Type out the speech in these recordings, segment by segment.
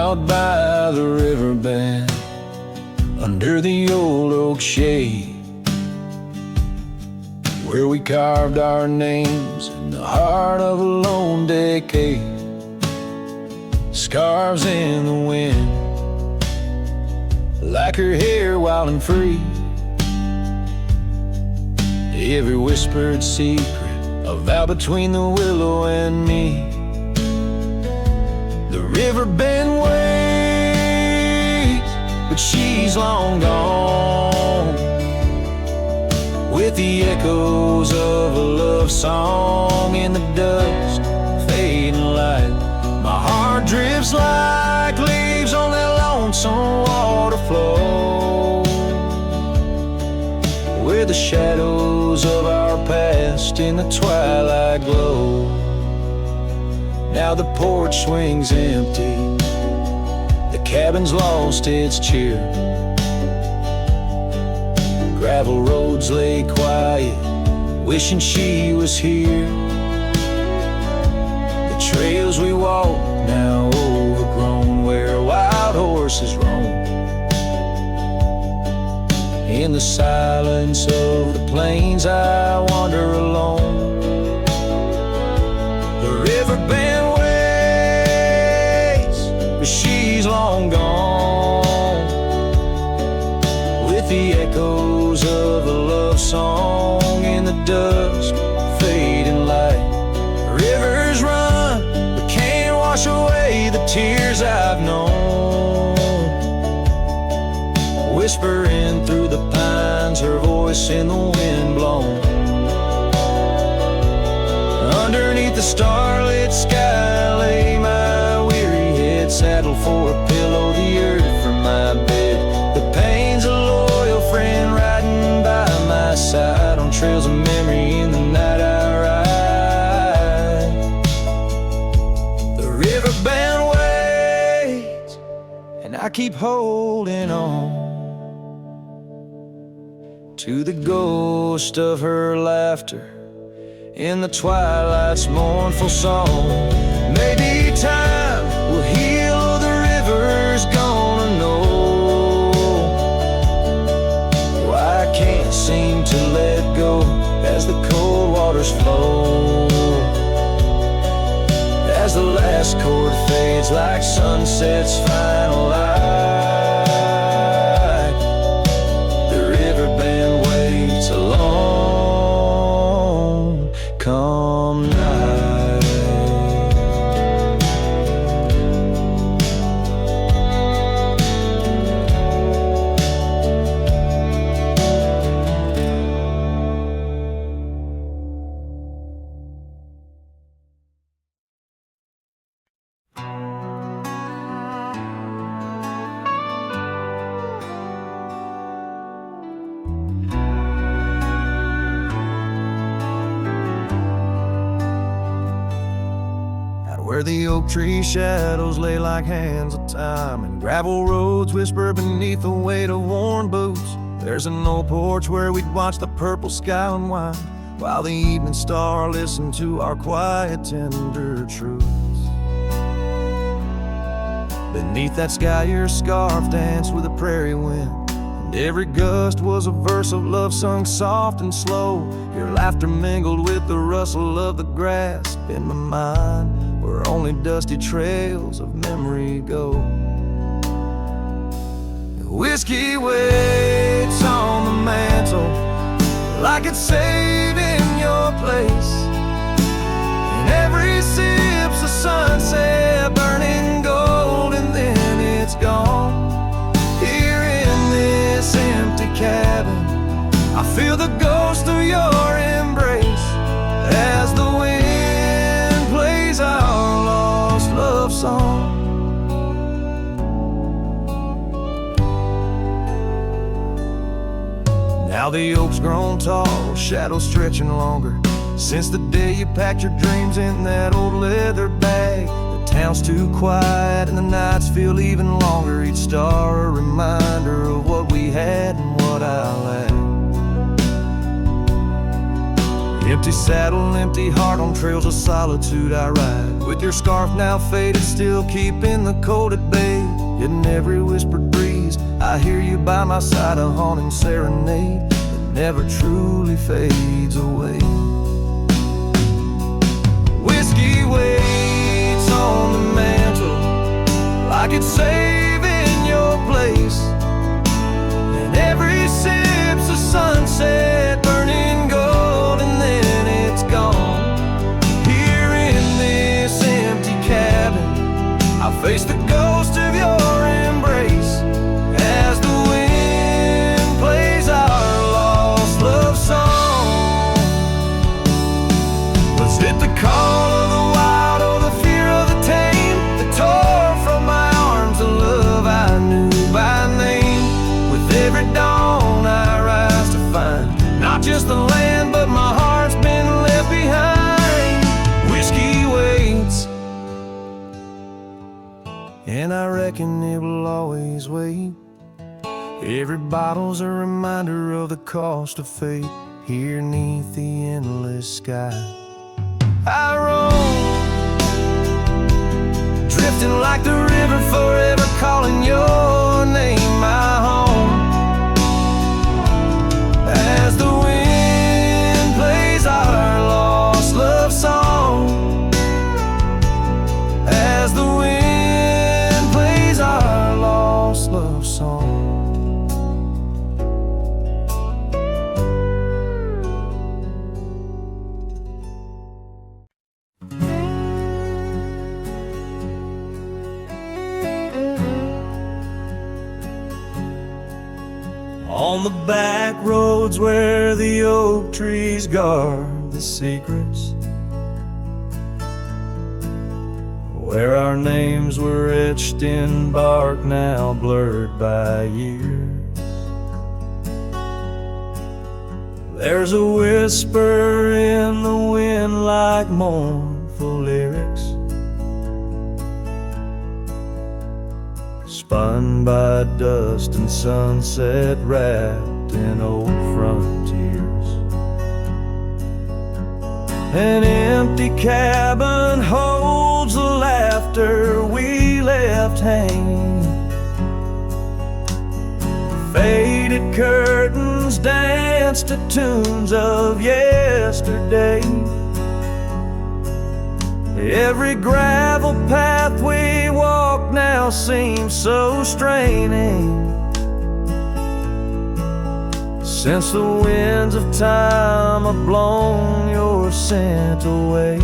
out by the riverbed, under the old oak shade, where we carved our names in the heart of a lone decade. Scarves in the wind, like her hair wild and free. Every whispered secret, a vow between the willow and me. The river bend waits, but she's long gone, with the echoes of a love song in the dust, fading light. My heart drifts like leaves on that lonesome water flow, where the shadows of our past in the twilight glow. Now the porch swings empty, the cabin's lost its cheer. Gravel roads lay quiet, wishing she was here. The trails we walk now overgrown, where wild horses roam. In the silence of the plains I wander alone. The river bend waits, but she's long gone, with the echoes of a love song in the dusk, fading light. Rivers run, but can't wash away the tears I've known. Whispering through the pines, her voice in the wind blown. Underneath the starlit sky lay my weary head, saddled for a pillow, the earth for my bed. The pain's a loyal friend riding by my side, on trails of memory in the night I ride. The river bend waits, and I keep holding on to the ghost of her laughter in the twilight's mournful song. Maybe time will heal, the river's gonna know why I can't seem to let go as the cold waters flow. As the last chord fades like sunset's final light, the river bend waits alone come night. Where the oak tree shadows lay like hands of time, and gravel roads whisper beneath the weight of worn boots. There's an old porch where we'd watch the purple sky unwind, while the evening star listened to our quiet, tender truths. Beneath that sky your scarf danced with the prairie wind, and every gust was a verse of love sung soft and slow. Your laughter mingled with the rustle of the grass in my mind, where only dusty trails of memory go. Whiskey waits on the mantle like it's saving your place, and every sip's a sunset burning gold, and then it's gone. Here in this empty cabin I feel the ghost of your embrace, as the wind plays our lost love song. Now the oak's grown tall, shadows stretching longer, since the day you packed your dreams in that old leather bag. The town's too quiet and the nights feel even longer, each star a reminder of what we had and what I lacked. Empty saddle, empty heart, on trails of solitude I ride, with your scarf now faded, still keeping the cold at bay. Yet in every whispered breeze I hear you by my side, a haunting serenade that never truly fades away. Whiskey waits on the mantle like it's saving your place, and every sip's a sunset burning gold, and then it's gone. Here in this empty cabin I face the ghost of your embrace as the wind plays our lost love song. Was it the call of the wild or the fear of the tame that tore from my arms a love I knew by name? With every dawn I rise to find not just the land, but my heart's been left behind. Whiskey waits, and I reckon it will always wait. Every bottle's a reminder of the cost of fate. Here neath the endless sky I roam, drifting like the river, forever calling your name my home. As the wind plays our lost love song, as the wind plays our lost love song. On the back roads where the oak trees guard the secrets, where our names were etched in bark now blurred by years, there's a whisper in the wind like mournful lyrics, spun by dust and sunset, wrapped in old frontiers. An empty cabin holds the laughter we left hanging. Faded curtains dance to tunes of yesterday. Every gravel path we walk now seems so straining, since the winds of time have blown your scent away.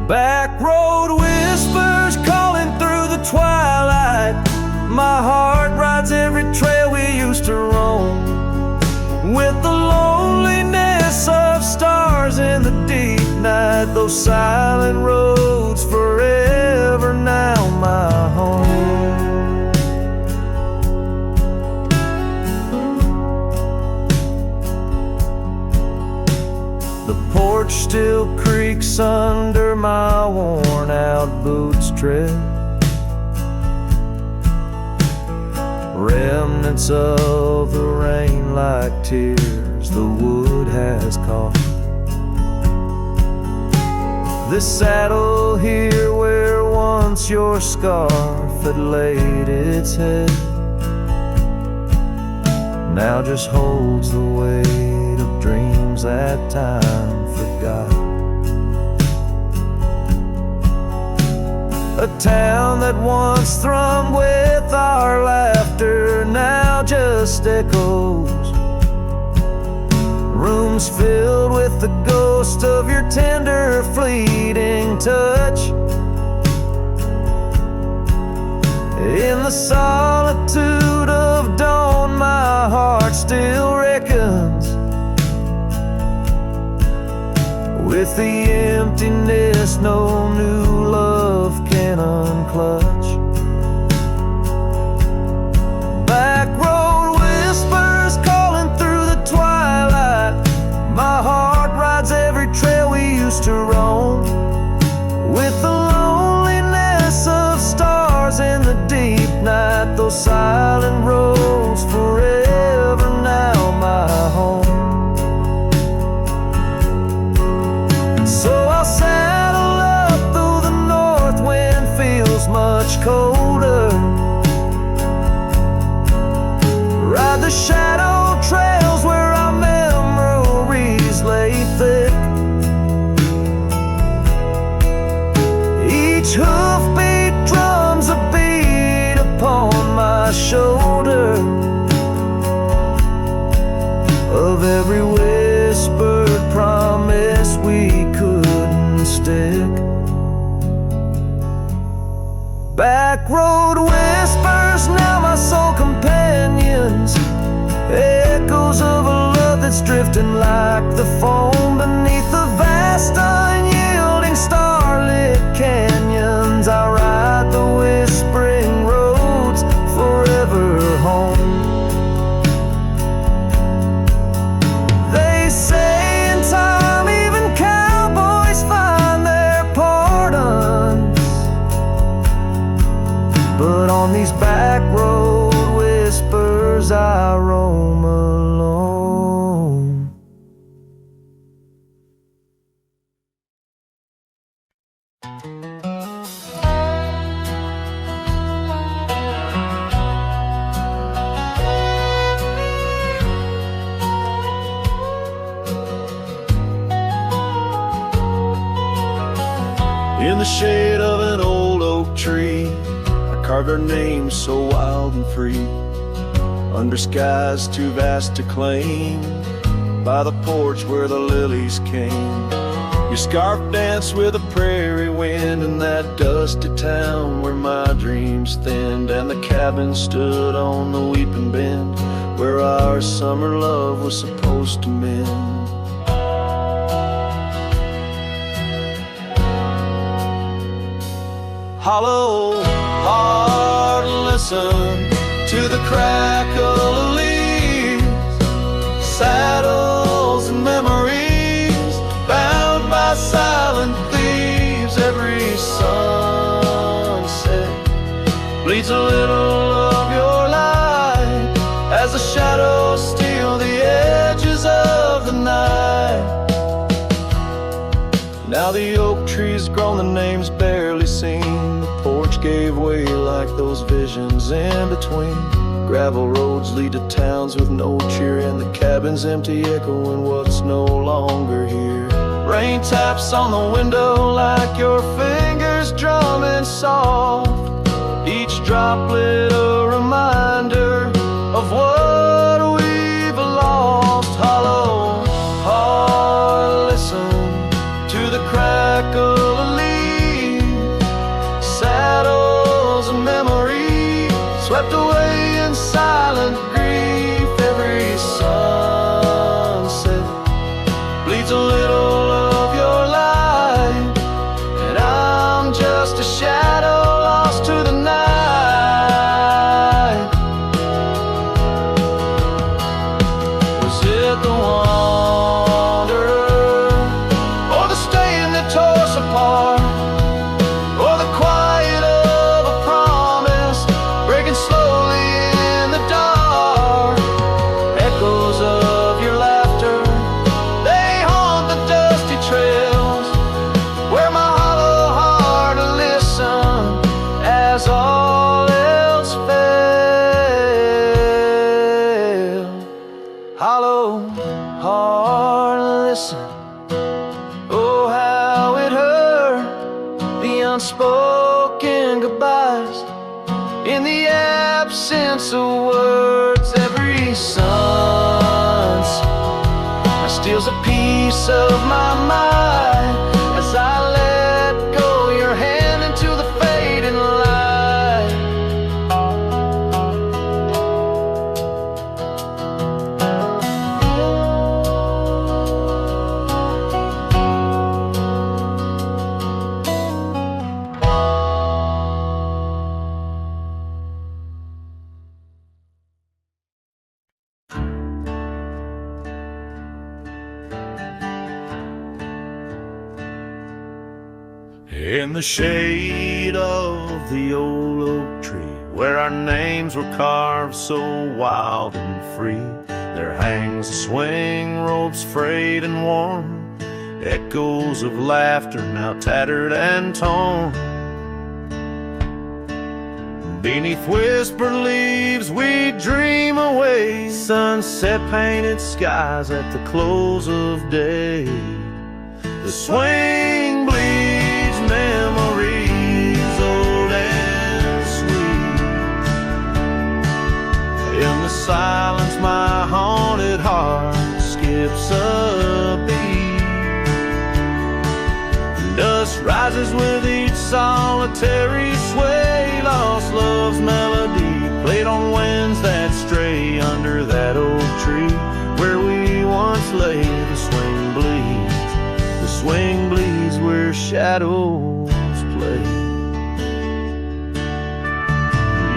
Back road whispers calling through the twilight, my heart rides every trail we used to roam, with the loneliness of stars in the deep night, those silent roads forever now my home. The porch still creaks under my worn out boots tread, remnants of the rain like tears the wood has caught. This saddle here where once your scarf had laid its head now just holds the weight of dreams that time forgot. A town that once thrummed with our laughter now just echoes, rooms filled with the ghost of your tender fleeting touch. In the solitude of dawn my heart still reckons with the emptiness no new love can unclutch. Back road whispers calling through the twilight, my heart rides every trail we used to roam, with the loneliness of stars in the deep night, those silent roads forever now my home. So I'll saddle up though the north wind feels much colder. Ride the shadow trails where our memories lay thick. Each hoofbeat drums a beat upon my shoulder of every whispered promise we couldn't stick. Back road whispers, now my soul companions, echoes of a love that's drifting like the foam beneath the vast unyielding starlit canyons. I ride the whispering roads forever home. They say in time even cowboys find their pardons, but on these back road whispers I roam alone. In the shade of an old oak tree, I carved our names so wild and free, under skies too vast to claim, by the porch where the lilies came. Your scarf danced with a prairie wind in that dusty town where my dreams thinned, and the cabin stood on the weeping bend where our summer love was supposed to mend. Hollow heart, listen to the crackle of leaves, saddles and memories bound by silent thieves. Every sunset bleeds a little of your light as the shadows steal the edges of the night. Now the oak tree's grown, the name's barely seen. The porch gave way like those visions in between. Gravel roads lead to towns with no cheer, and the cabin's empty, echoing what's no longer here. Rain taps on the window like your fingers drumming soft, each droplet a reminder of what we've lost. Hollow heart, listen to the crackle of leaves, saddles and memories swept away in silent grief. Every sunset bleeds a little of your light, and I'm just a shadow lost to the night. Was it the wanderer, or the stain that tore us apart, or the quiet of a promise breaking slowly in the dark? Echoes of your laughter, they haunt the dusty trails where my hollow heart will listen as all else failed. Hollow heart, listen. Oh, how it hurt, the unspoken goodbyes in the absence of words. Every sunset steals a piece of my mind as I let go your hand into the fading light. In the shade of the old oak tree, where our names were carved so wild and free, there hangs a swing, ropes frayed and worn, echoes of laughter now tattered and torn. Beneath whispered leaves we dream away, sunset painted skies at the close of day. The swing bleeds memories old and sweet. In the silence my haunted heart skips a beat. Dust rises with each solitary sway, lost love's melody played on winds that stray under that old tree where we once lay. The swing bleeds where shadows play.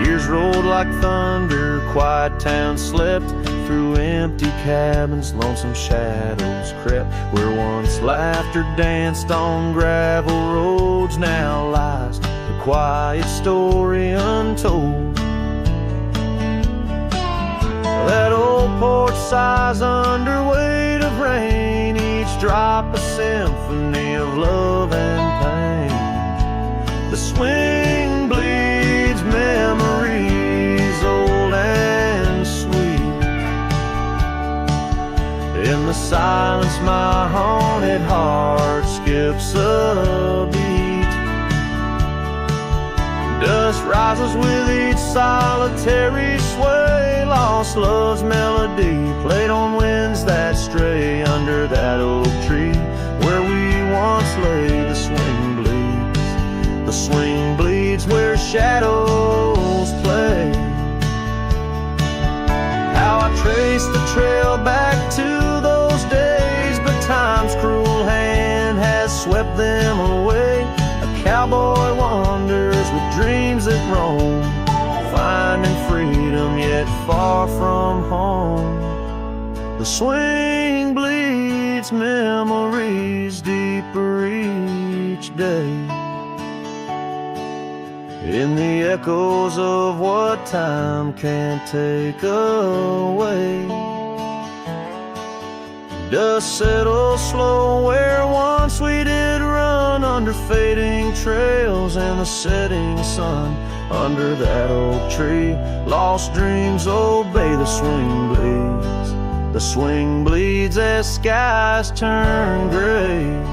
Years rolled like thunder, quiet towns slept through empty cabins, lonesome shadows crept where once laughter danced on gravel roads. Now lies the quiet story untold. That old porch sighs under weight of rain, each drop a symphony of love and pain. The swing bleeds memories old and sweet. In the silence my haunted heart skips a beat. Dust rises with each solitary sway, lost love's melody played on winds that stray under that old tree where we once lay. The swing bleeds where shadows play. How I trace the trail back to those days, but time's cruel hand has swept them away. A cowboy wanders with dreams that roam, finding freedom yet far from home. The swing bleeds memories deeper each day, in the echoes of what time can't take away. Dust settles slow where once we did run under fading trails, and the setting sun under that oak tree. Lost dreams obey the swing bleeds. The swing bleeds as skies turn gray.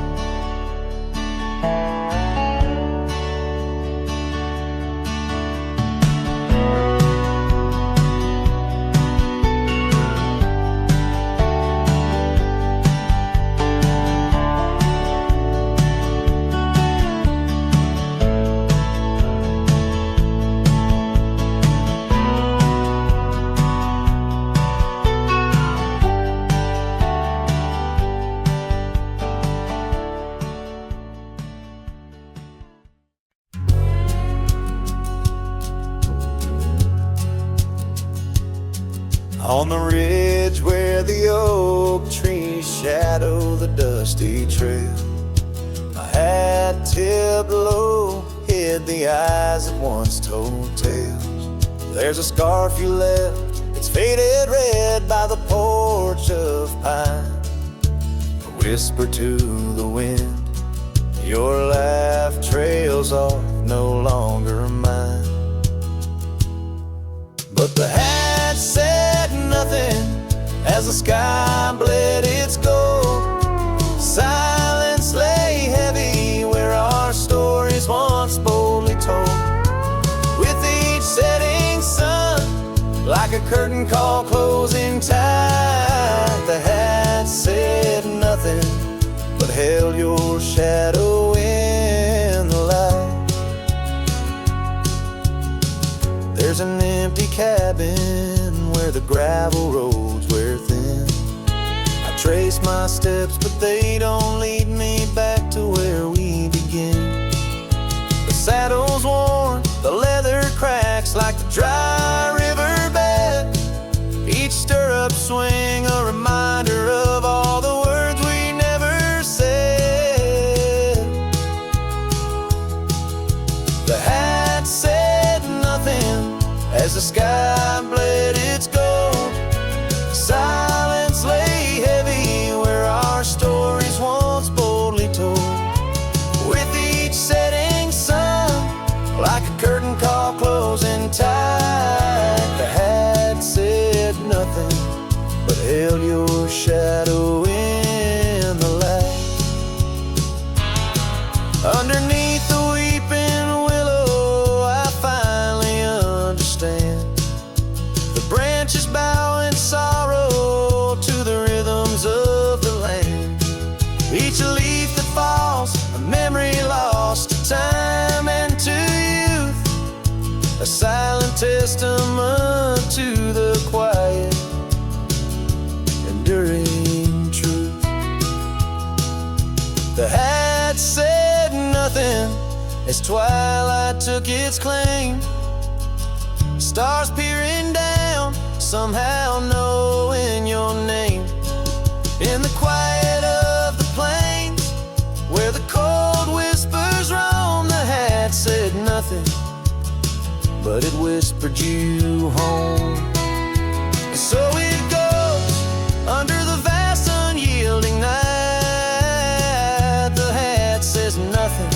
On the ridge where the oak trees shadow the dusty trail, my hat tipped low hid the eyes that once told tales. There's a scarf you left, it's faded red by the porch of pine. A whisper to the wind, your laugh trails off, no longer mine. But the hat said nothing as the sky bled its gold. Silence lay heavy where our stories once boldly told. With each setting sun, like a curtain call closing tight, the hat said nothing but held your shadow in the light. There's an empty cabin where the gravel roads wear thin. I trace my steps, but they don't lead me back to where we begin. The saddle's worn, the leather cracks like the dry riverbed. Each stirrup swing a reminder of all the words we never said. The hat said nothing as the sky bled its gold. Silence lay heavy where our stories once boldly told. With each setting sun, like a curtain call closing shadow in the light. Underneath the weeping willow, I finally understand. The branches bow in sorrow to the rhythms of the land. Each leaf that falls, a memory lost to time and to youth, a silent testament to the quiet, enduring truth. The hat said nothing as twilight took its claim. Stars peering down, somehow knowing your name. In the quiet of the plains, where the cold whispers roam, the hat said nothing, but it whispered you home. So it goes under the vast unyielding night. The hat says nothing,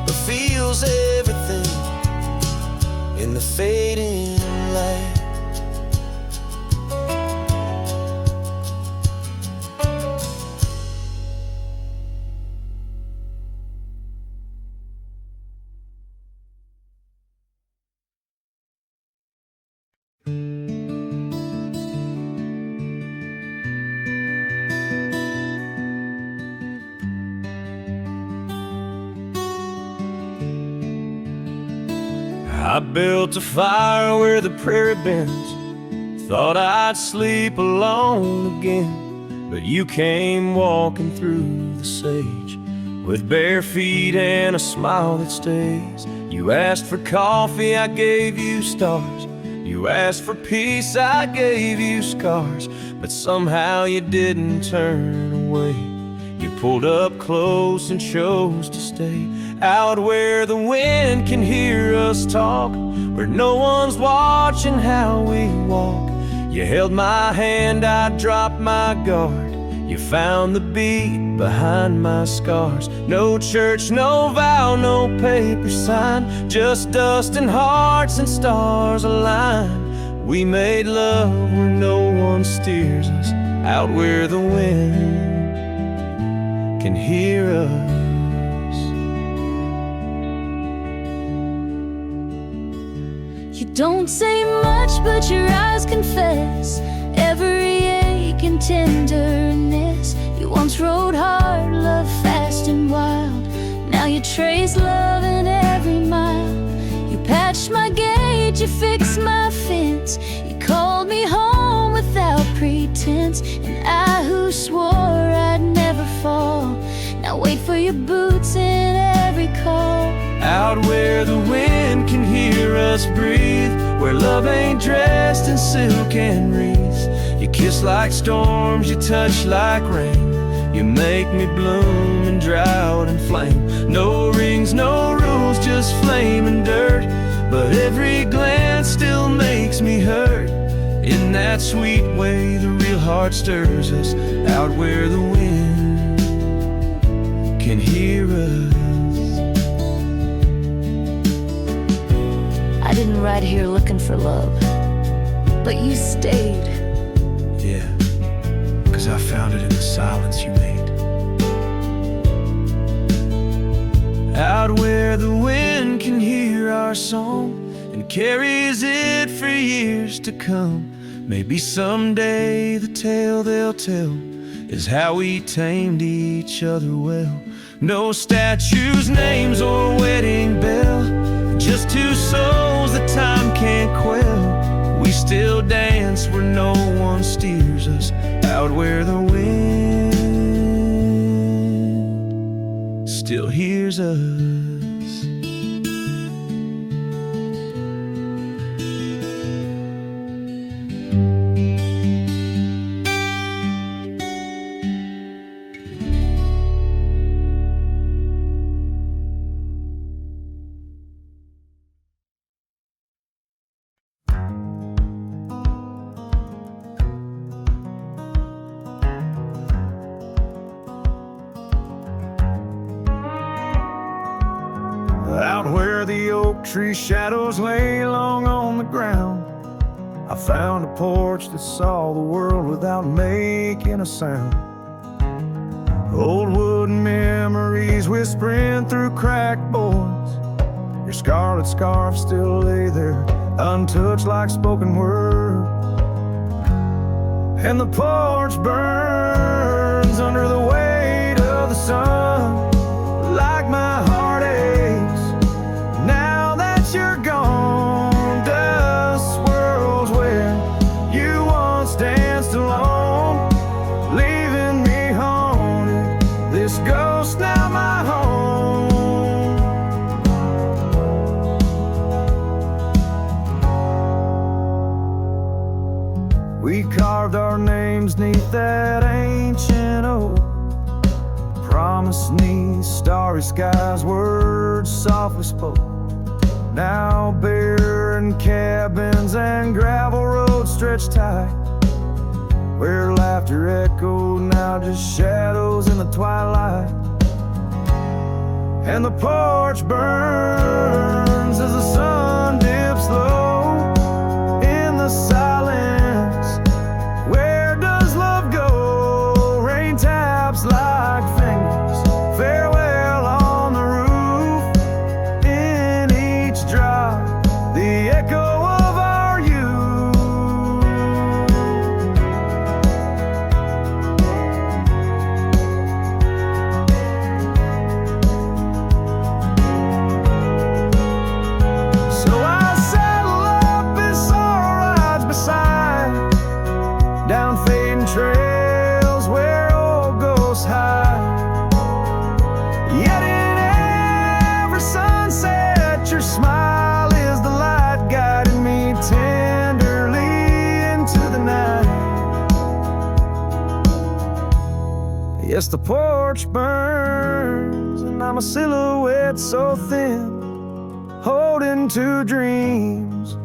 but feels everything in the fading light. I built a fire where the prairie bends. Thought I'd sleep alone again, but you came walking through the sage with bare feet and a smile that stays. You asked for coffee, I gave you stars. You asked for peace, I gave you scars. But somehow you didn't turn away. You pulled up close and chose to stay out where the wind can hear us talk, where no one's watching how we walk. You held my hand, I dropped my guard. You found the beat behind my scars. No church, no vow, no paper sign, just dust and hearts and stars align. We made love where no one steers us, out where the wind can hear us. You don't say much, but your eyes confess every ache and tenderness. You once rode hard, loved fast and wild. Now you trace love in every mile. You patched my gate, you fixed my fence. You called me home without pretense. And I who swore I'd never fall, now wait for your boots in every call. Out where the wind can hear us breathe, where love ain't dressed in silk and wreaths. You kiss like storms, you touch like rain. You make me bloom in drought and flame. No rings, no rules, just flame and dirt. But every glance still makes me hurt. In that sweet way the real heart stirs us, out where the wind can hear us. I didn't ride here looking for love, but you stayed. Yeah, 'cause I found it in the silence you made. Out where the wind can hear our song and carries it for years to come. Maybe someday the tale they'll tell is how we tamed each other well. No statues, names, or wedding bell, just two souls that time can't quell. We still dance where no one steers us, out where the wind still hears us. Out where the oak tree shadows lay long on the ground, I found a porch that saw the world without making a sound. Old wooden memories whispering through cracked boards. Your scarlet scarf still lay there, untouched like spoken word. And the porch burns under the weight of the sun, like my heart aches now that you're gone. Dust swirls where you once danced alone, leaving me haunted. This ghost now my home. We carved our names neath that ancient oak, promised 'neath starry skies, words softly spoke. Now barren cabins and gravel roads stretch tight, where laughter echoed, now just shadows in the twilight. And the porch burns as the sun dips low in the silence. Where does love go? Rain taps like fingers, farewell on the roof. In each drop, the echo of our youth. So I saddle up as sorrow rides beside, down fading trails where old ghosts hide. Yet in every sunset, your smile is the light, guiding me tenderly into the night. Yes, the porch burns, and I'm a silhouette so thin, holding to dreams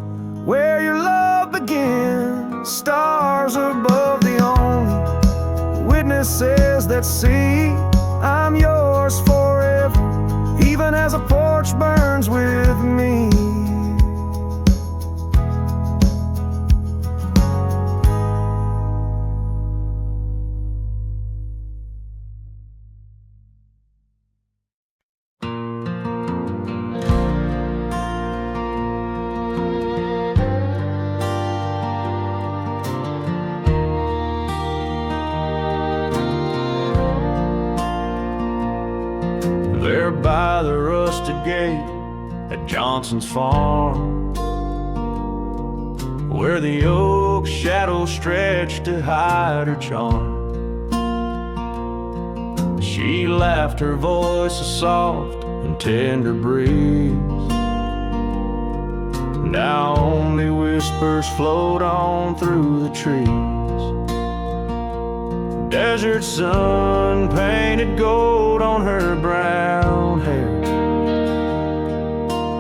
where your love begins. Stars above, the only witnesses that see I'm yours forever, even as a porch burns with me. There by the rusted gate at Johnson's farm, where the oak shadows stretched to hide her charm. She laughed, her voice a soft and tender breeze. Now only whispers float on through the trees. Desert sun painted gold on her brown hair.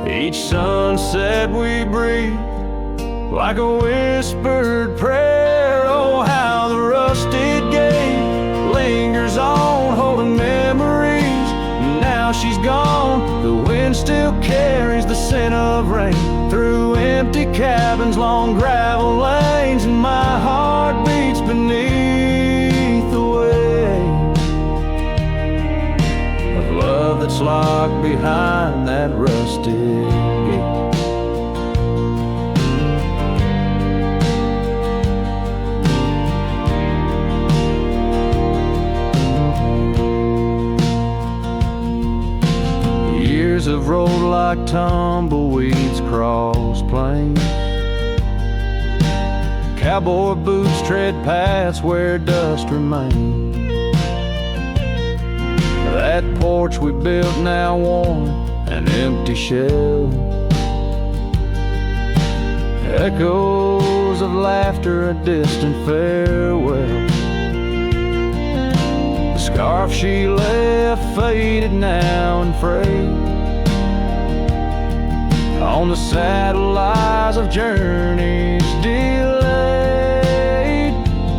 Each sunset we breathe like a whispered prayer. Oh, how the rusted gate lingers on, holding memories. Now she's gone, the wind still carries the scent of rain through empty cabins, long gravel lanes, and my heart beats beneath the weight of love that's locked behind that rusted gate. Years have rolled like tumbleweeds across plains. Cowboy boots tread paths where dust remains. That porch we built now worn, an empty shell. Echoes of laughter, a distant farewell. The scarf she left faded now and frayed. On the saddle lies of journeys delayed.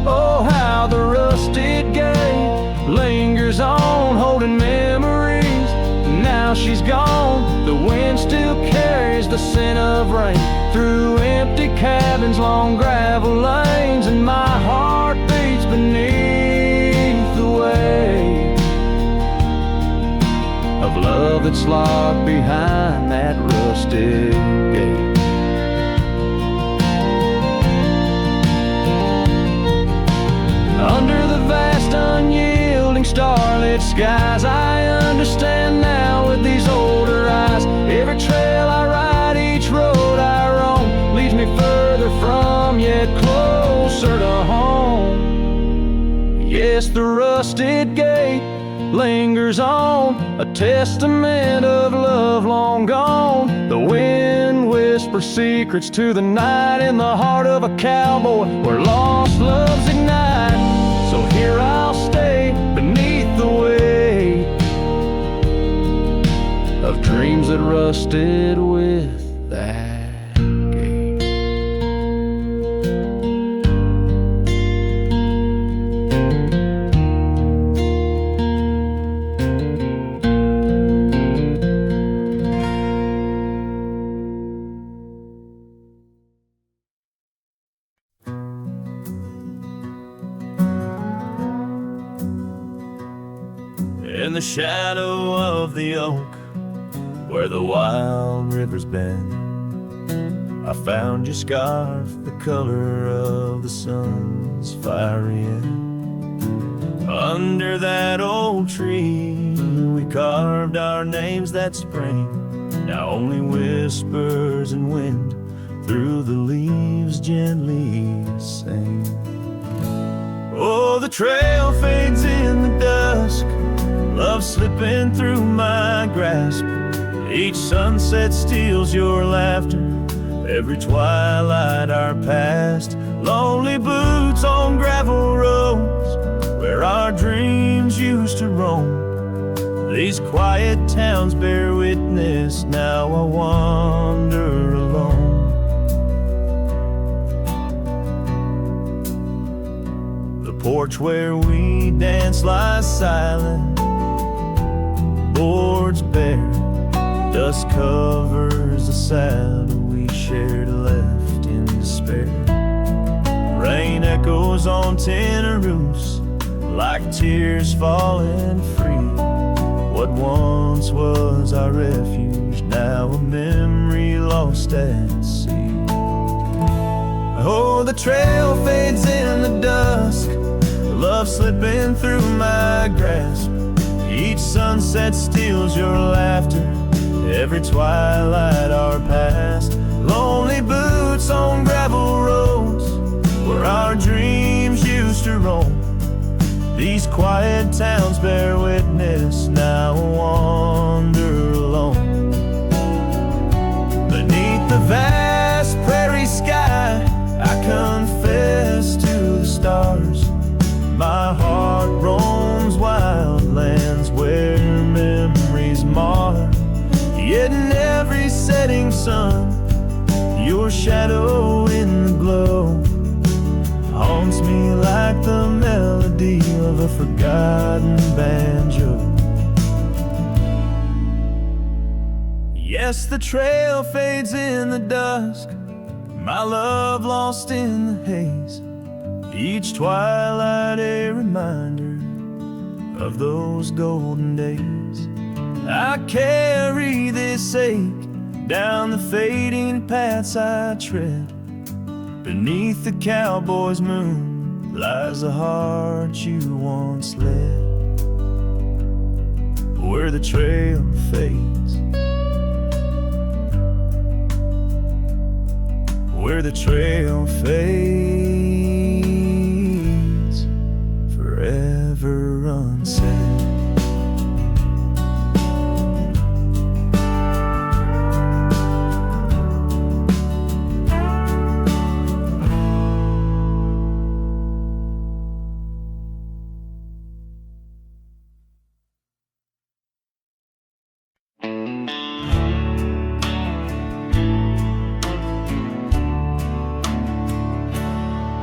Oh, how the rusted gate lingers on, holding memories. Now she's gone, the wind still carries the the scent of rain, through empty cabins, long gravel lanes, and my heart beats beneath the weight of love that's locked behind that rusted gate. Under the vast unyielding starlit skies, I understand now with these older eyes. Every trail I ride, each road I roam, leads me further from, yet closer to home. Yes, the rusted gate lingers on, a testament of love long gone. The wind whispers secrets to the night in the heart of a cowboy where lost loves ignite. So here I'll stay beneath the weight of dreams that rusted with that gate. In the shadow of the oak, where the wild rivers bend, I found your scarf, the color of the sun's fiery end. Under that old tree, we carved our names that spring. Now only whispers and wind through the leaves gently sing. Oh, the trail fades in the dusk, love slipping through my grasp. Each sunset steals your laughter, every twilight our past. Lonely boots on gravel roads, where our dreams used to roam. These quiet towns bear witness, now I wander alone. The porch where we dance lies silent, boards bare, dust covers the saddle we shared, left in despair. Rain echoes on tin roofs like tears falling free. What once was our refuge, now a memory lost at sea. Oh, the trail fades in the dusk, love slipping through my grasp. Each sunset steals your laughter, every twilight our past. Lonely boots on gravel roads, where our dreams used to roam. These quiet towns bear witness, now I wander alone. Beneath the vast prairie sky, I confess to the stars. My heart roams wild lands where memories mar. Yet in every setting sun, your shadow in the glow haunts me like the melody of a forgotten banjo. Yes, the trail fades in the dusk, my love lost in the haze. Each twilight a reminder of those golden days. I carry this ache down the fading paths I tread. Beneath the cowboy's moon lies the heart you once led. Where the trail fades, where the trail fades, forever unsaid.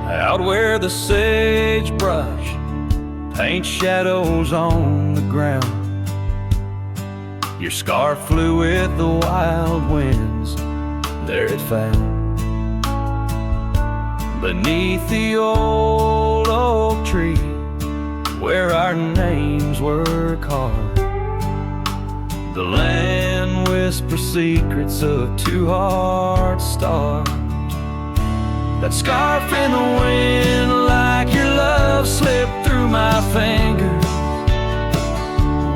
Out where the sagebrush paints shadows on the ground, your scarf flew with the wild winds there it found. Beneath the old oak tree, where our names were carved, the land whispers secrets of two hearts starved. That scarf in the wind, like your love, slipped through my fingers,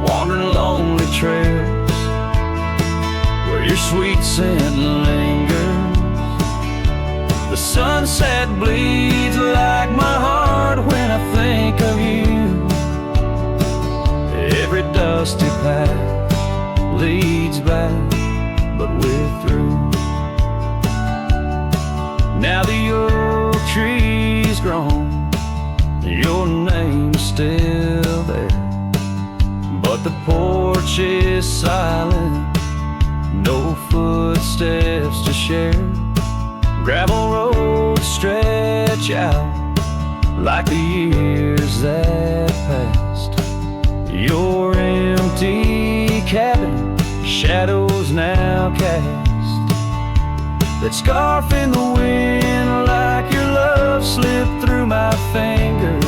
wandering lonely trails where your sweet scent lingers. The sunset bleeds like my heart when I think of you. Every dusty path leads back, but we're through. Now the oak tree's grown, your name's still there, but the porch is silent, no footsteps to share. Gravel roads stretch out like the years that passed. Your empty cabin, shadows now cast. That scarf in the wind, like your love, slipped through my fingers,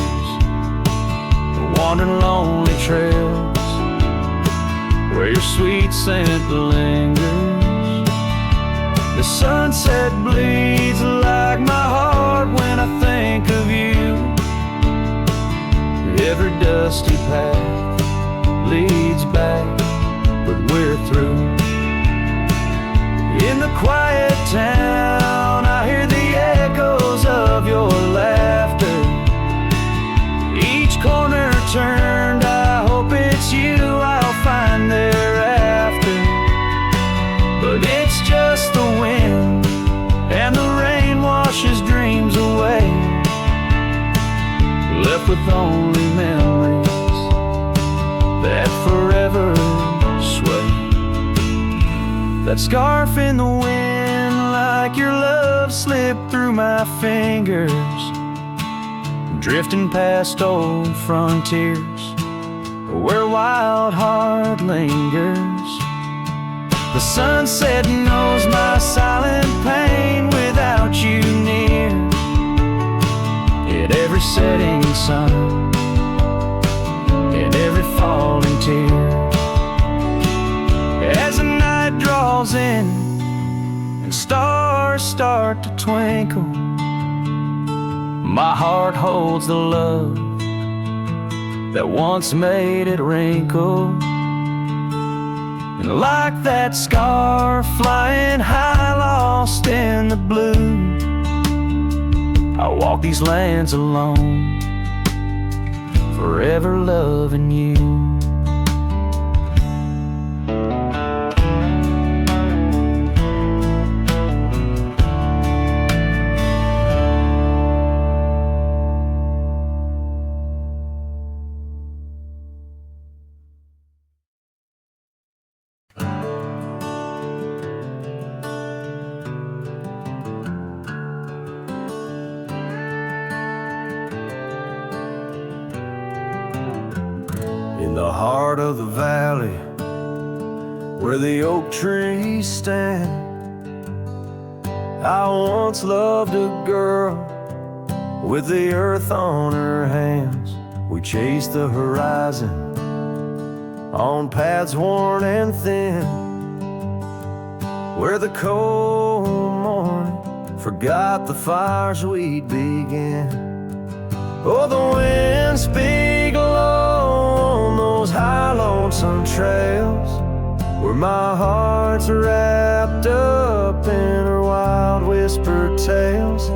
wandering lonely trails where your sweet scent lingers. The sunset bleeds like my heart when I think of you. Every dusty path leads back, but we're through. In the quiet town, I hear the echoes of your laughter. Each corner turned, I hope it's you I'll find thereafter. But it's just the wind, and the rain washes dreams away, left with only memories that forever sway. That scarf in the wind, like your love, slipped through my fingers, drifting past old frontiers where wild heart lingers. The sunset knows my silent pain without you near. At every setting sun, in every falling tear, as the night draws in and stars start to twinkle, my heart holds the love that once made it wrinkle. And like that scarf flying high, lost in the blue, I walk these lands alone, forever loving you. In the heart of the valley, where the oak trees stand, I once loved a girl with the earth on her hands. We chased the horizon on paths worn and thin, where the cold morning forgot the fires we'd begin. Oh, the wind speak low on those high lonesome trails, where my heart's wrapped up in her wild whispered tales.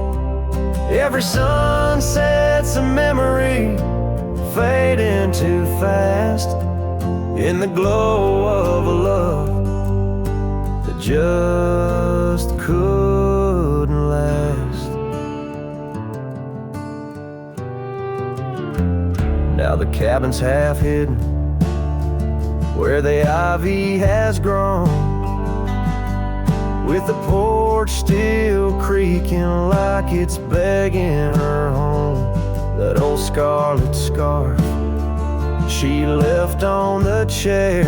Every sunset's a memory fading too fast, in the glow of a love that just couldn't last. Now the cabin's half hidden where the ivy has grown, with the porch still creaking like it's begging her home. That old scarlet scarf she left on the chair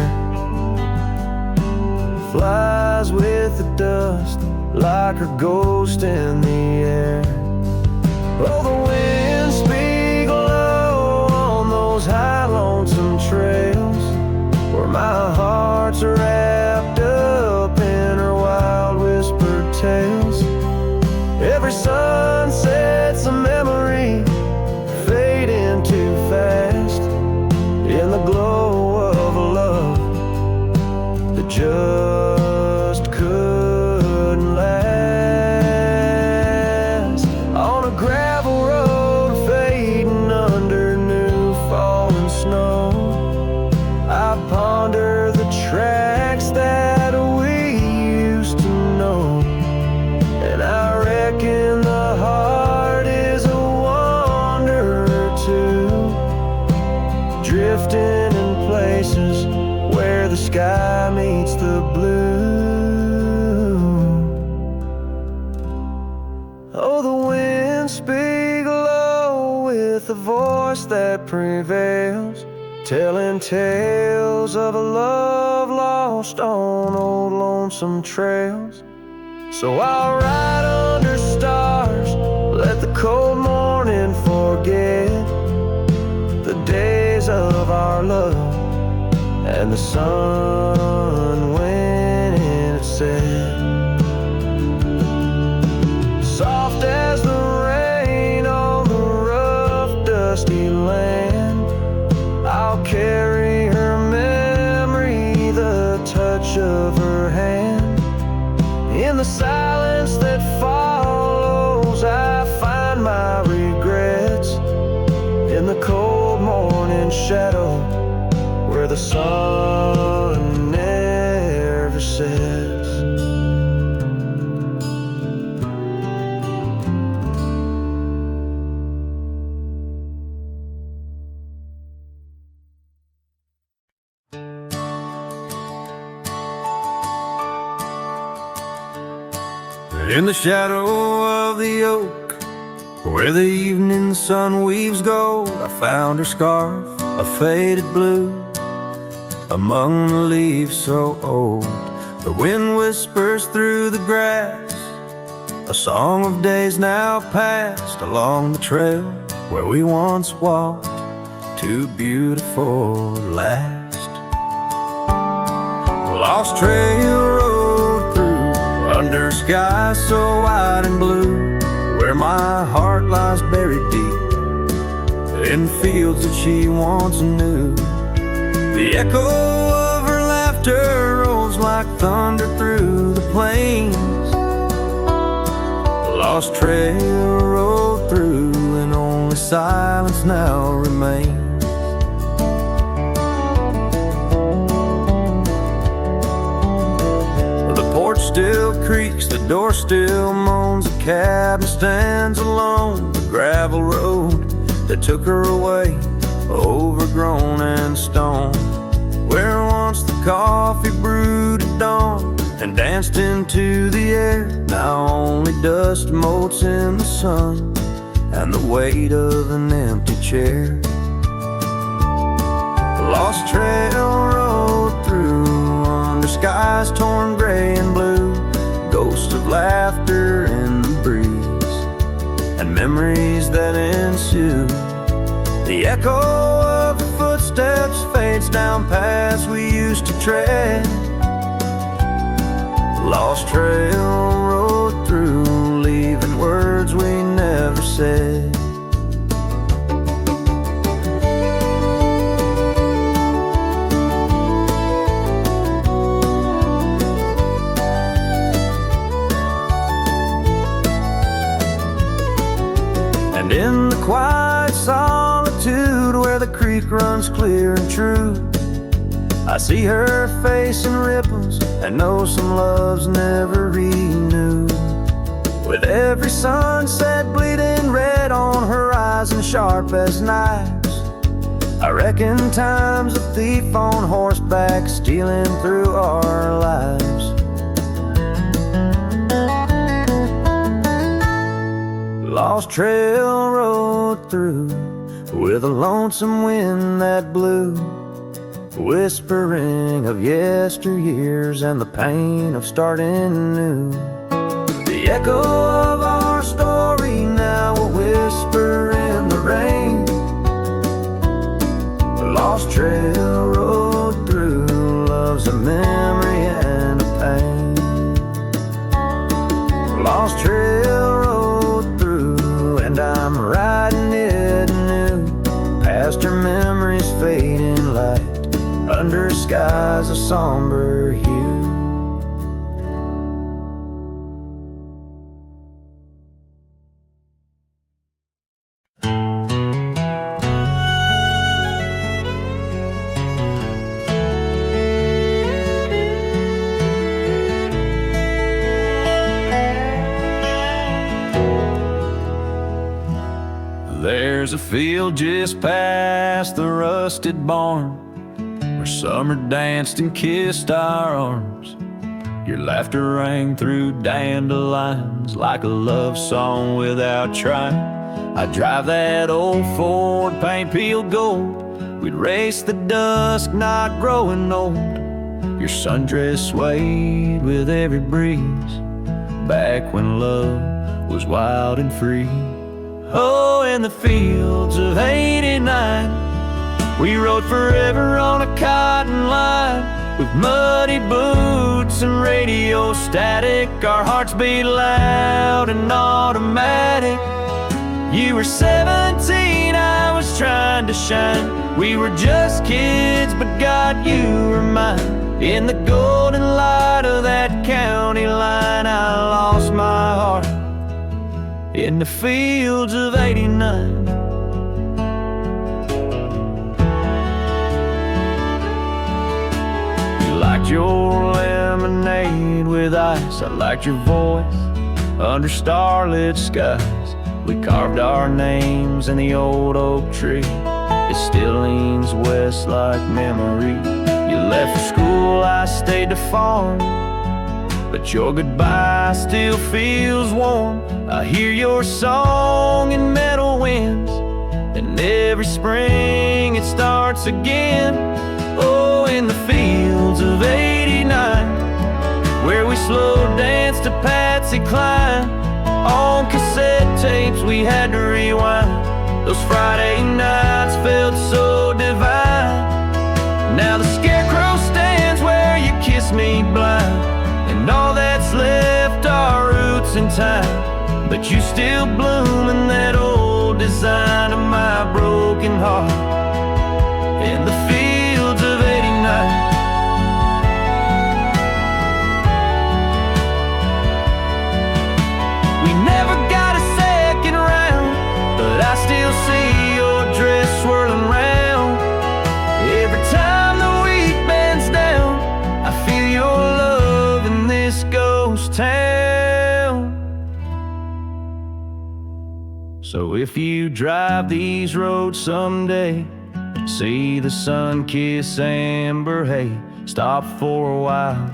flies with the dust like a ghost in the air. Oh, the wind speak low on those high lonesome trails, where my heart's wrapped up in her wild whispered tales. Every sunset's a memory fading too fast in the glow of a love that just couldn't last. On a gravel road fading under new falling snow, I ponder the tracks that we used to know. And I reckon the heart is a wanderer too, drifting in places where the sky meets the blue. Oh, the wind speak low with a voice that prevails, telling tales of a love lost on old lonesome trails. So I'll ride under stars, let the cold morning forget the days of our love and the sun when it set. Soft as the rain on the rough, dusty land, I'll carry her memory, the touch of her hand. In the silence that follows, I find my regrets. In the cold morning shadow, where the sun never sets. In the shadow of the oak, where the evening sun weaves gold, I found her scarf, a faded blue, among the leaves so old. The wind whispers through the grass, a song of days now past, along the trail where we once walked, too beautiful to last. Lost trail road through, under skies so wide and blue, where my heart lies buried deep in fields that she once knew. The echo of her laughter rolls like thunder through the plains. Lost trail road through, and only silence now remains. The porch still creaks, the door still moans, the cabin stands alone. The gravel road that took her away, overgrown and stone, where once the coffee brewed at dawn and danced into the air, now only dust motes in the sun and the weight of an empty chair. Lost trail road through, under skies torn gray and blue, ghosts of laughter in the breeze and memories that ensue. The echo of her footsteps fades down paths we used to tread. Lost trail road through, leaving words we never said. And in the quiet solitude, where the creek runs clear and true, I see her face in ripples and know some loves never renewed. With every sunset bleeding red on horizon sharp as knives, I reckon time's a thief on horseback stealing through our lives. Lost trail road through, with a lonesome wind that blew, whispering of yesteryears and the pain of starting new. echo of our story, now a whisper in the rain. The lost trail rode through, love's a memory and a pain. The lost trail rode through, and I'm riding it new, past her memories fading light, under skies of somber hue. There's a field just past the rusted barn, where summer danced and kissed our arms. Your laughter rang through dandelions like a love song without trying. I'd drive that old Ford, paint peeled gold. We'd race the dusk, not growing old. Your sundress swayed with every breeze, back when love was wild and free. Oh, in the fields of '89, we rode forever on a cotton line, with muddy boots and radio static. Our hearts beat loud and automatic. You were 17, I was trying to shine. We were just kids, but God, you were mine. In the golden light of that county line, I lost my heart in the fields of '89. You liked your lemonade with ice, I liked your voice under starlit skies. We carved our names in the old oak tree, it still leans west like memory. You left for school, I stayed to farm, but your goodbye still feels warm. I hear your song in meadow winds, and every spring it starts again. Oh, in the fields of '89, where we slow danced to Patsy Cline. On cassette tapes we had to rewind, those Friday nights felt so divine. Now the scarecrow stands where you kissed me blind, and all that's left are roots in time. But you still bloom in that old design of my broken heart, in the fields of '89. We never got a second round, but I still see your dress swirling round. Every time the wheat bends down, I feel your love in this ghost town. So if you drive these roads someday, see the sun kiss amber hay, stop for a while,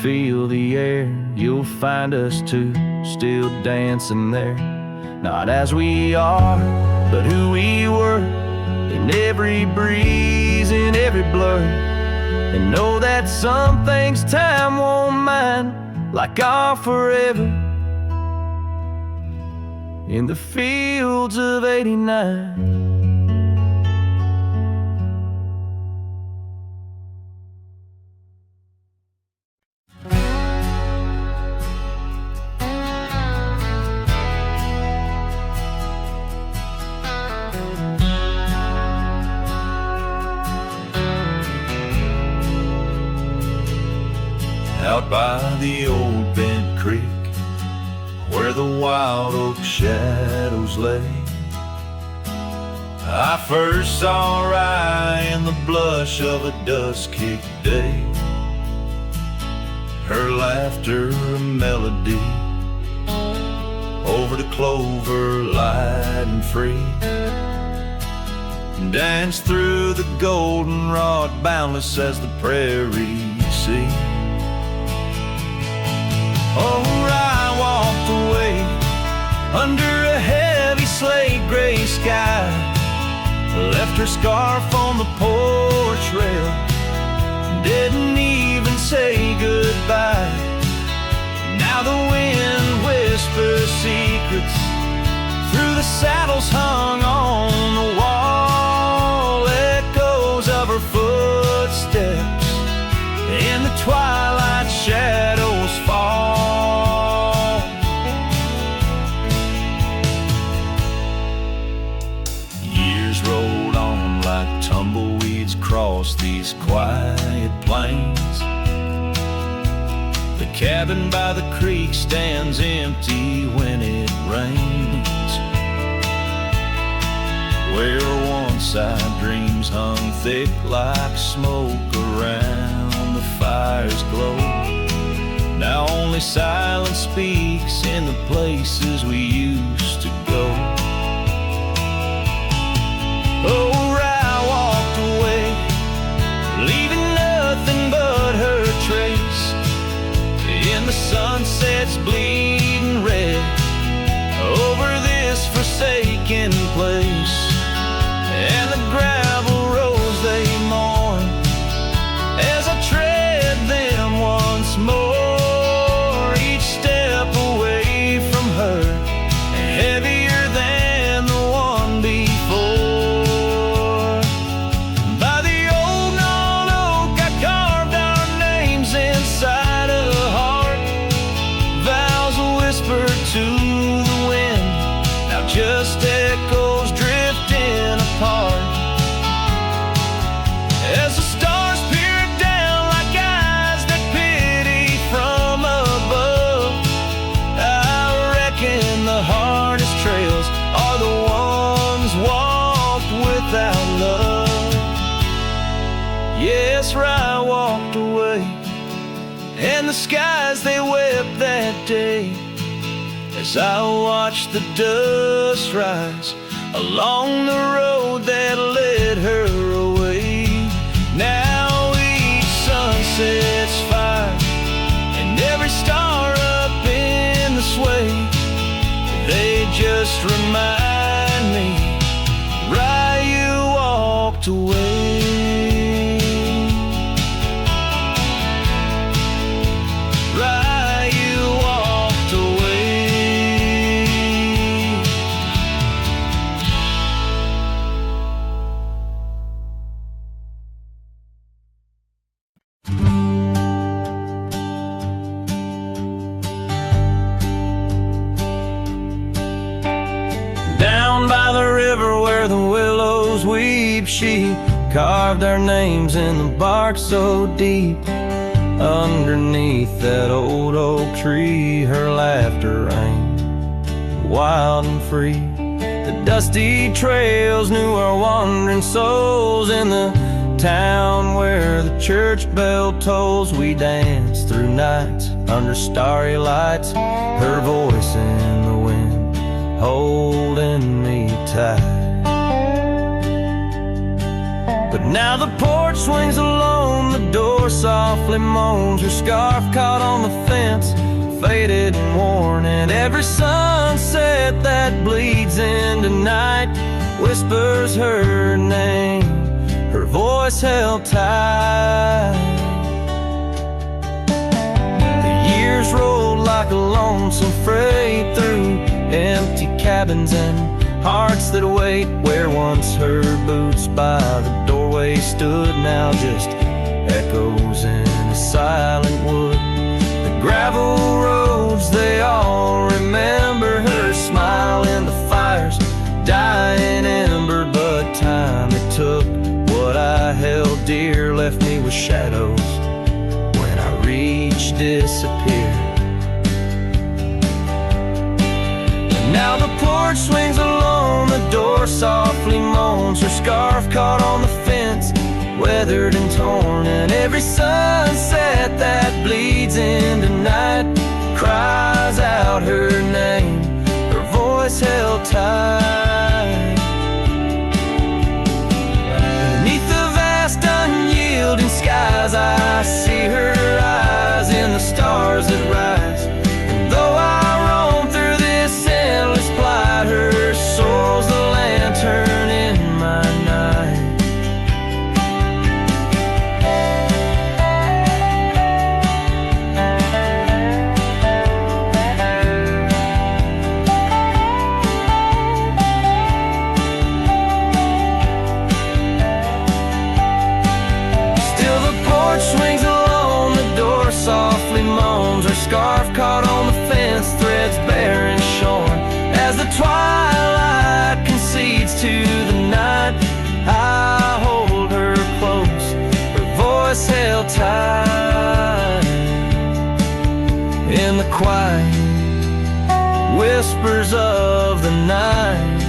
feel the air. You'll find us two still dancing there, not as we are, but who we were, in every breeze, in every blur. And know that some things time won't mind, like our forever, in the fields of '89. Out by the old bent creek, where the wild oak shadows lay, I first saw Rye in the blush of a dust-kicked day. Her laughter a melody over the clover, light and free, danced through the goldenrod, boundless as the prairie sea. Oh, Rye walked away under a heavy slate gray sky, left her scarf on the porch rail, didn't even say goodbye. Now the wind secrets through the saddles hung on the wall. Echoes of her footsteps in the twilight shadows fall. Years rolled on like tumbleweeds cross these quiet plains. The cabin by the creek stands empty when it rains. Where once our dreams hung thick like smoke around the fire's glow, now only silence speaks in the places we used to go. Oh, I walked away, leaving nothing but her trace in the sunset's bleeding red over this forsaken place. And the gravel roads they mourn as I tread them once more. Each step away from her heavier than the one before. By the old gnarled oak I carved our names inside a heart. Vows whispered to the wind, now just echoes drifting apart. As the stars peer down like eyes that pity from above, I reckon the hardest trails are the ones walked without love. Yes, I walked away, and the skies they wept that day as I watched the dust rise along the road that led her away. Now each sunset's fire and every star up in the sway, they just remind me why you walked away. Why you walked away. Down by the river where the willows weep, she carved our names in the bark so deep. Underneath that old oak tree, her laughter rang wild and free. The dusty trails knew our wandering souls. In the town where the church bell tolls, we danced through nights under starry lights. Her voice in the wind holding me tight. But now the porch swings alone, the door softly moans. Her scarf caught on the fence, faded and worn. And every sunset that bleeds into night whispers her name, her voice held tight. The years rolled like a lonesome freight through empty cabins and hearts that wait. Where once her boots by the doorway stood, now just echoes in a silent wood. The gravel roads, they all remember her smile in the fire's dying ember. But time it took, what I held dear left me with shadows when I reached disappear. Now the porch swings alone, the door softly moans. Her scarf caught on the fence, weathered and torn. And every sunset that bleeds into night cries out her name, her voice held tight. Beneath the vast unyielding skies, I see her eyes in the stars that rise. And though I roam through this endless plight, her soul's the lantern in my night. twilight concedes to the night, I hold her close, her voice held tight. In the quiet whispers of the night,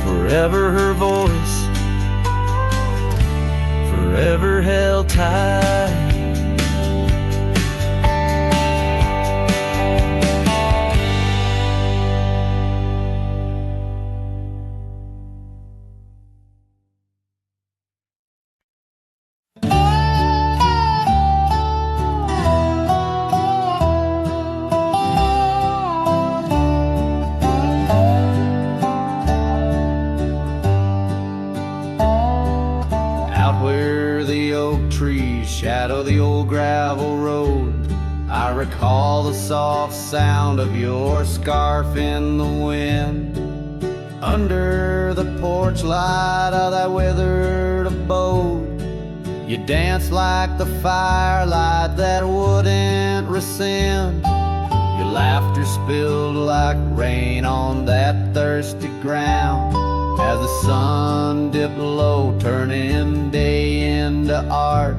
forever her voice, forever held tight. Shadow the old gravel road, I recall the soft sound of your scarf in the wind. Under the porch light of that withered abode, you danced like the firelight that wouldn't rescind. Your laughter spilled like rain on that thirsty ground, as the sun dipped low, turning day into art.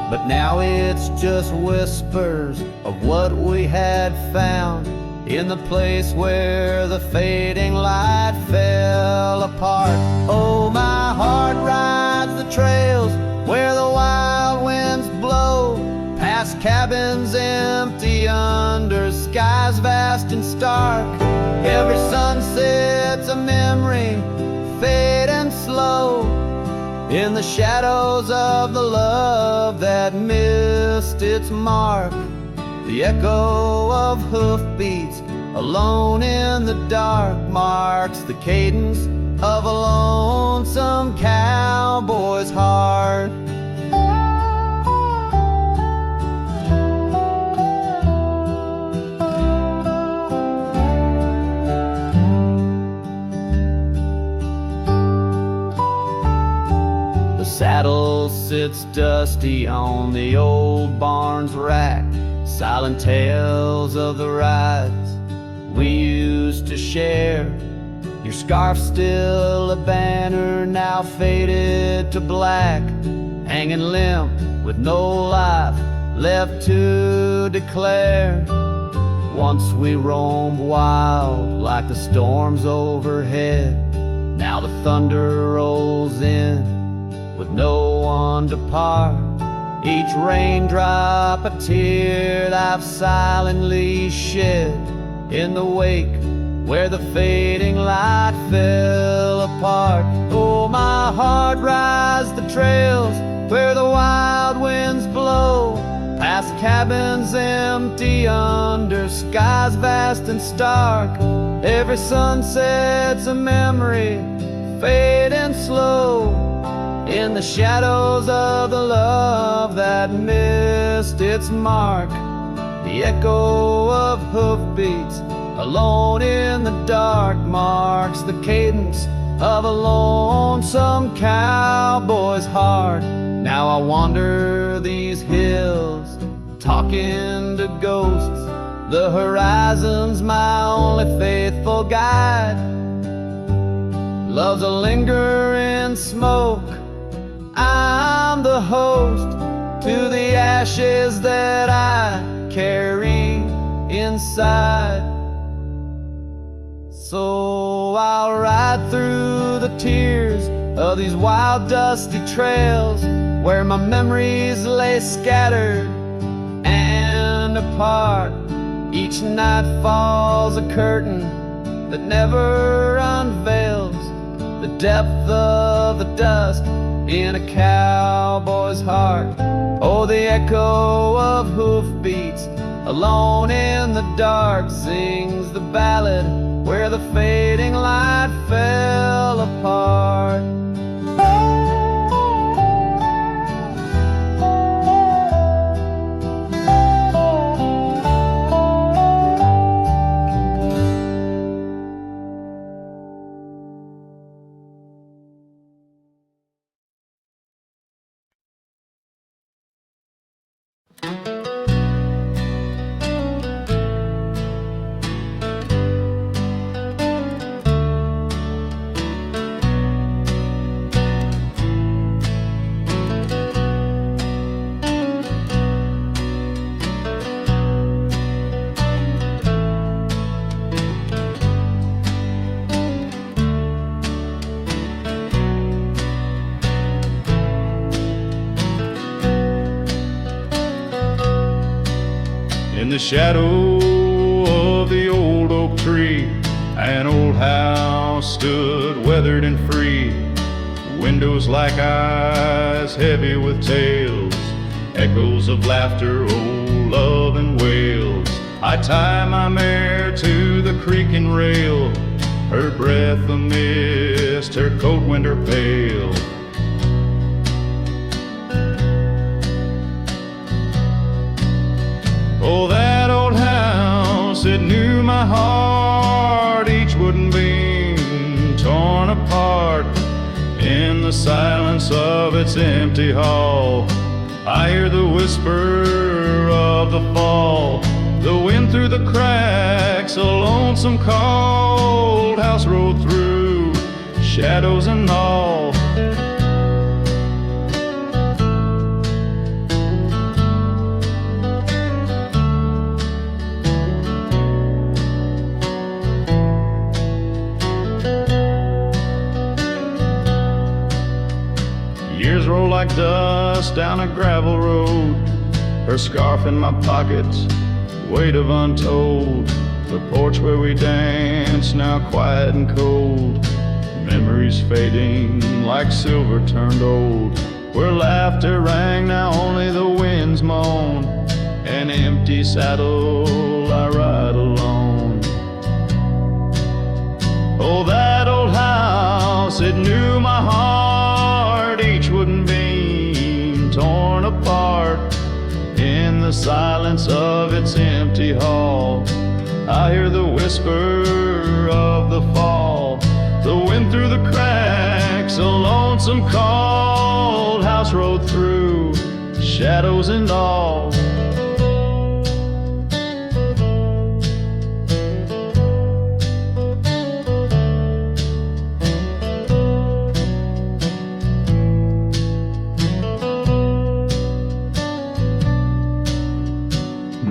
But now it's just whispers of what we had found in the place where the fading light fell apart. Oh, my heart rides the trails where the wild winds blow, past cabins empty under skies vast and stark. Every sunset's a memory, fading slow, in the shadows of the love that missed its mark. The echo of hoofbeats alone in the dark marks the cadence of a lonesome cowboy's heart. Saddle sits dusty on the old barn's rack, silent tales of the rides we used to share. Your scarf still a banner, now faded to black, hanging limp with no life left to declare. Once we roamed wild like the storms overhead, now the thunder rolls in with no one to part. Each raindrop a tear I've silently shed in the wake where the fading light fell apart. Oh, my heart rides the trails where the wild winds blow, past cabins empty under skies vast and stark. Every sunset's a memory, fading slow, in the shadows of the love that missed its mark. The echo of hoofbeats alone in the dark marks the cadence of a lonesome cowboy's heart. Now I wander these hills, talking to ghosts. The horizon's my only faithful guide. Love's a lingering smoke, I'm the host to the ashes that I carry inside. So I'll ride through the tears of these wild dusty trails where my memories lay scattered and apart. Each night falls a curtain that never unveils the depth of the dust in a cowboy's heart. Oh, the echo of hoofbeats alone in the dark sings the ballad where the fading light fell apart. shadow of the old oak tree, an old house stood weathered and free. Windows like eyes, heavy with tales, echoes of laughter, old love and wails. I tie my mare to the creaking rail, her breath a mist, her coat winter pale. Oh, that old house, it knew my heart, each wooden beam torn apart. In the silence of its empty hall, I hear the whisper of the fall, the wind through the cracks, a lonesome cold house rolled through, shadows and all. Years roll like dust down a gravel road, her scarf in my pocket, weight of untold. The porch where we danced, now quiet and cold. Memories fading like silver turned old. Where laughter rang, now only the winds moan. An empty saddle, I ride alone. Oh, that old house, it knew my heart, each wooden beam torn apart. In the silence of its empty hall, I hear the whisper of the fall, the wind through the cracks, a lonesome cold house rode through, shadows and all.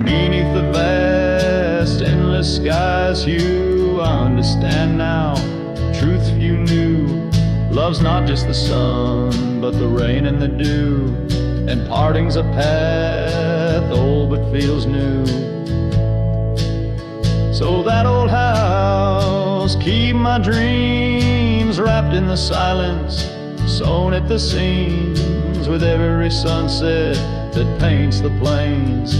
Beneath the vast, endless sky's hue, I understand now, truth few knew. Love's not just the sun, but the rain and the dew, and parting's a path old but feels new. So that old house, keep my dreams wrapped in the silence, sewn at the seams with every sunset that paints the plains.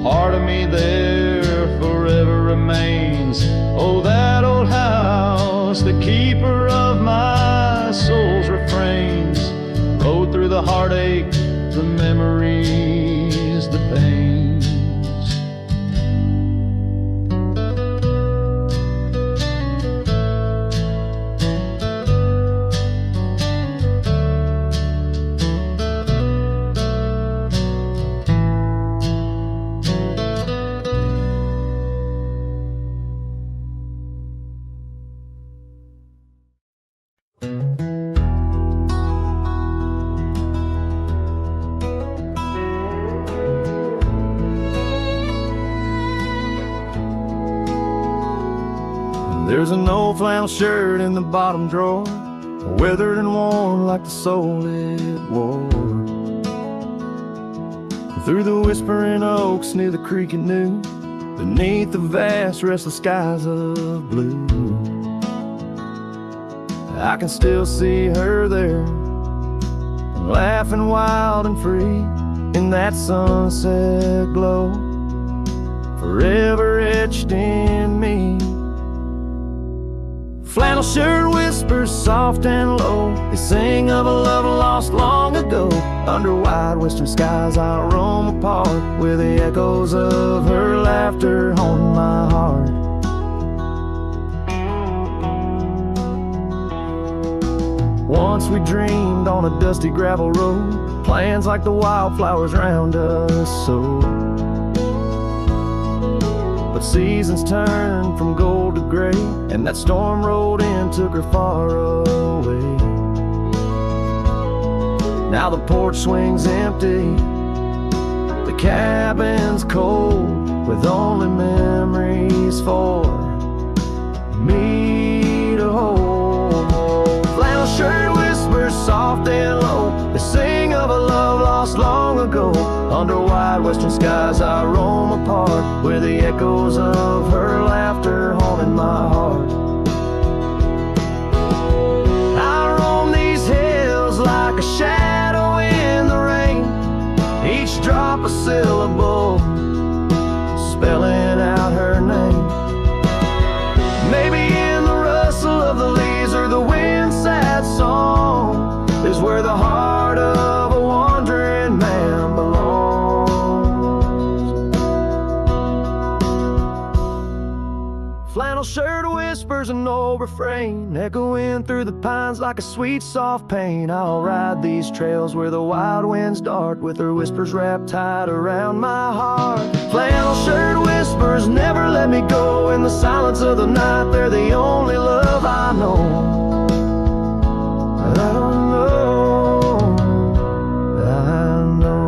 Part of me there forever remains. Oh, that old house, the keeper of my soul's refrains, rode through the heartache, the memories, the pains. There's an old flannel shirt in the bottom drawer, weathered and worn like the soul it wore. Through the whispering oaks near the creek it knew, beneath the vast restless skies of blue, I can still see her there, laughing wild and free in that sunset glow, forever etched in me. Flannel shirt whispers soft and low, they sing of a love lost long ago. Under wide western skies I roam apart, with the echoes of her laughter haunt my heart. Once we dreamed on a dusty gravel road, plans like the wildflowers round us so. But seasons turned from gold to gray, and that storm rolled in, took her far away. Now the porch swings empty, the cabin's cold, with only memories for me to hold. Flannel shirt whispers soft and low, they sing of a love lost long ago. Under wide western skies I roam apart, start, where the echoes of her laughter haunted my heart. I roam these hills like a shadow in the rain, each drop a syllable, spelling out her name. Maybe in the rustle of the leaves or the wind's sad song is where the heart of a wandering man belongs. Flannel shirt whispers an old refrain, echoing through the pines like a sweet soft pain. I'll ride these trails where the wild winds dart, with her whispers wrapped tight around my heart. Flannel shirt whispers never let me go, in the silence of the night they're the only love I know. I don't know, I know.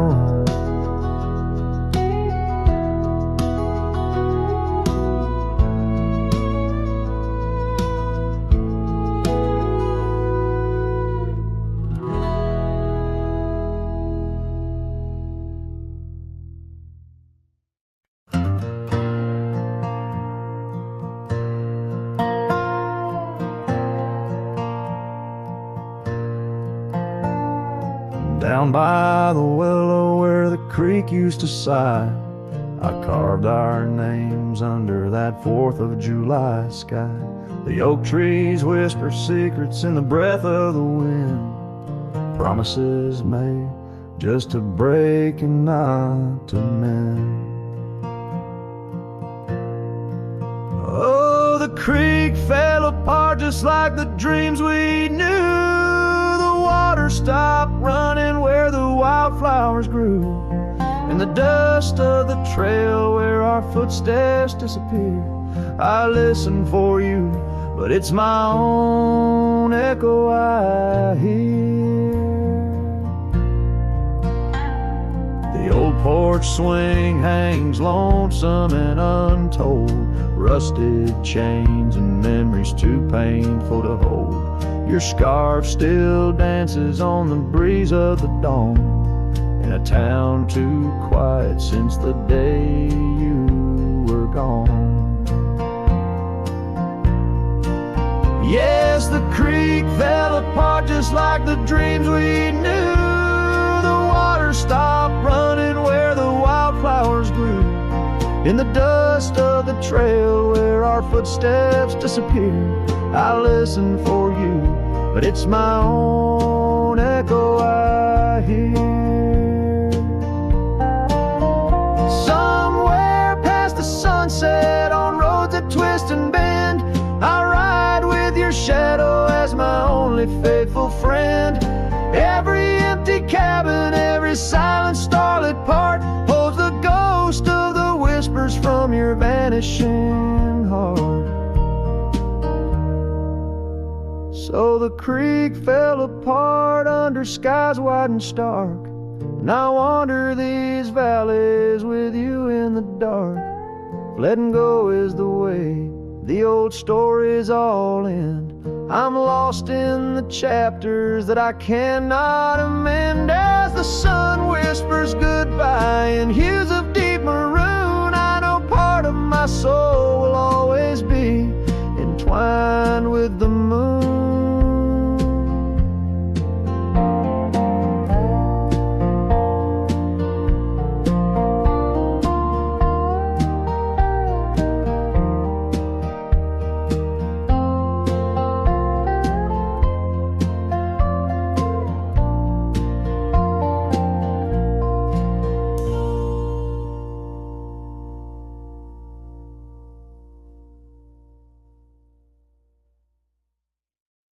Down by the willow where the creek used to sigh, I carved our names under that 4th of July sky. The oak trees whisper secrets in the breath of the wind, promises made just to break and not to mend. Oh, the creek fell apart just like the dreams we knew. The water stopped running where the wildflowers grew, in the dust of the trail where our footsteps disappear. I listen for you, but it's my own echo I hear. The old porch swing hangs lonesome and untold, rusted chains and memories too painful to hold. Your scarf still dances on the breeze of the dawn, in a town too quiet since the day you were gone. Yes, the creek fell apart just like the dreams we knew. The water stopped running where the wildflowers grew, in the dust of the trail where our footsteps disappear. I listen for you, but it's my own echo I hear. Somewhere past the sunset, on roads that twist and bend, I ride with your shadow as my only faithful friend. Every empty cabin, every silent starlit part holds the ghost of the whispers from your vanishing heart. So the creek fell apart under skies wide and stark, and I wander these valleys with you in the dark. Letting go is the way the old stories all end. I'm lost in the chapters that I cannot amend, as the sun whispers goodbye in hues of deep maroon.